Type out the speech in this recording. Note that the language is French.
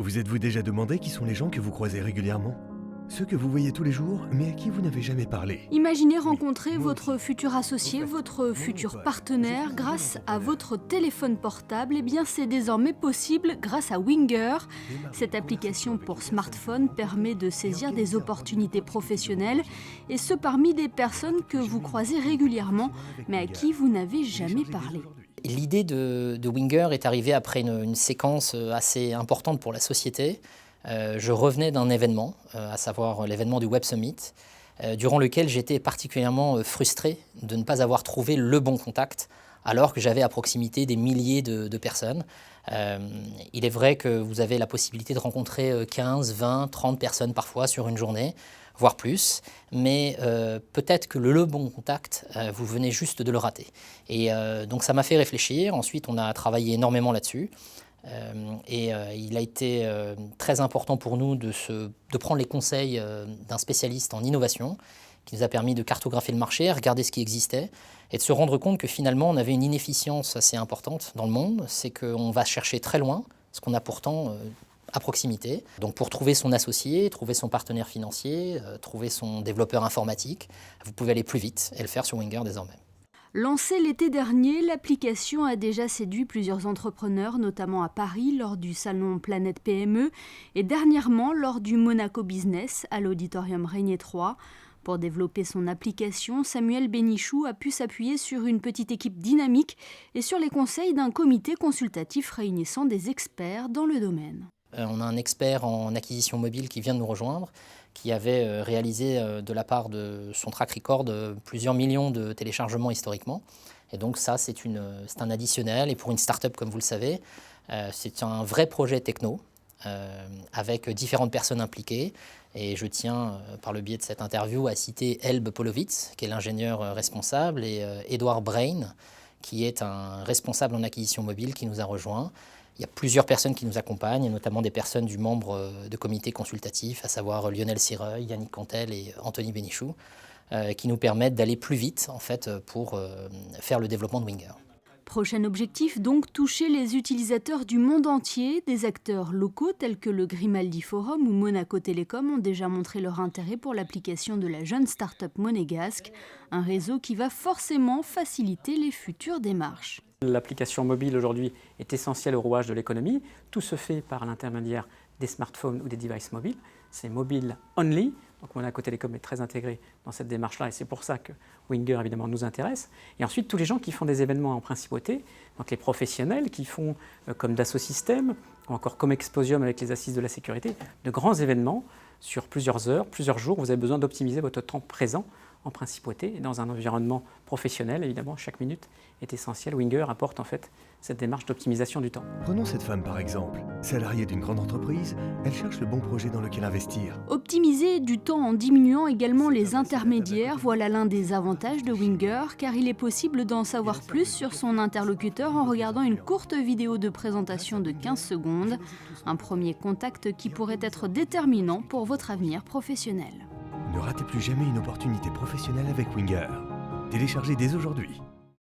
Vous êtes-vous déjà demandé qui sont les gens que vous croisez régulièrement? Ceux que vous voyez tous les jours, mais à qui vous n'avez jamais parlé. Imaginez rencontrer moi votre aussi. futur associé, En fait, votre mon futur pote, partenaire j'ai grâce fait à un votre téléphone portable. Eh bien, c'est désormais possible grâce à Winger. Cette application pour smartphone permet de saisir des opportunités professionnelles, et ce parmi des personnes que vous croisez régulièrement, mais à qui vous n'avez jamais parlé. L'idée de Winger est arrivée après une séquence assez importante pour la société. Je revenais d'un événement, à savoir l'événement du Web Summit, durant lequel j'étais particulièrement frustré de ne pas avoir trouvé le bon contact, alors que j'avais à proximité des milliers de personnes. Il est vrai que vous avez la possibilité de rencontrer 15, 20, 30 personnes parfois sur une journée, voire plus, mais peut-être que le bon contact, vous venez juste de le rater. Et donc ça m'a fait réfléchir. Ensuite, on a travaillé énormément là-dessus. Il a été très important pour nous de prendre les conseils d'un spécialiste en innovation qui nous a permis de cartographier le marché, regarder ce qui existait et de se rendre compte que finalement on avait une inefficience assez importante dans le monde, c'est qu'on va chercher très loin ce qu'on a pourtant à proximité. Donc pour trouver son associé, trouver son partenaire financier, trouver son développeur informatique, vous pouvez aller plus vite et le faire sur Winger désormais. Lancée l'été dernier, l'application a déjà séduit plusieurs entrepreneurs, notamment à Paris lors du salon Planète PME et dernièrement lors du Monaco Business à l'auditorium Régnier 3. Pour développer son application, Samuel Bénichou a pu s'appuyer sur une petite équipe dynamique et sur les conseils d'un comité consultatif réunissant des experts dans le domaine. On a un expert en acquisition mobile qui vient de nous rejoindre, qui avait réalisé de la part de son track record plusieurs millions de téléchargements historiquement. Et donc ça, c'est un additionnel. Et pour une start-up, comme vous le savez, c'est un vrai projet techno avec différentes personnes impliquées. Et je tiens, par le biais de cette interview, à citer Elbe Polowitz, qui est l'ingénieur responsable, et Edouard Brain, qui est un responsable en acquisition mobile qui nous a rejoints. Il y a plusieurs personnes qui nous accompagnent, notamment des personnes du membre de comité consultatif, à savoir Lionel Sireuil, Yannick Cantel et Anthony Bénichou, qui nous permettent d'aller plus vite en fait, pour faire le développement de Winger. Prochain objectif donc, toucher les utilisateurs du monde entier. Des acteurs locaux tels que le Grimaldi Forum ou Monaco Télécom ont déjà montré leur intérêt pour l'application de la jeune start-up monégasque, un réseau qui va forcément faciliter les futures démarches. L'application mobile aujourd'hui est essentielle au rouage de l'économie. Tout se fait par l'intermédiaire des smartphones ou des devices mobiles. C'est mobile only. Donc Monaco Télécom est très intégré dans cette démarche-là et c'est pour ça que Winger évidemment nous intéresse. Et ensuite tous les gens qui font des événements en principauté, donc les professionnels qui font comme Dassault Systèmes ou encore comme Exposium avec les assises de la sécurité, de grands événements sur plusieurs heures, plusieurs jours. Vous avez besoin d'optimiser votre temps présent en principauté et dans un environnement professionnel. Évidemment, chaque minute est essentielle. Winger apporte en fait cette démarche d'optimisation du temps. Prenons cette femme par exemple. Salariée d'une grande entreprise, elle cherche le bon projet dans lequel investir. Optimiser du temps en diminuant également les intermédiaires, voilà l'un des avantages de Winger, car il est possible d'en savoir plus sur son interlocuteur en regardant une courte vidéo de présentation de 15 secondes. Un premier contact qui pourrait être déterminant pour votre avenir professionnel. Ne ratez plus jamais une opportunité professionnelle avec Winger. Téléchargez dès aujourd'hui.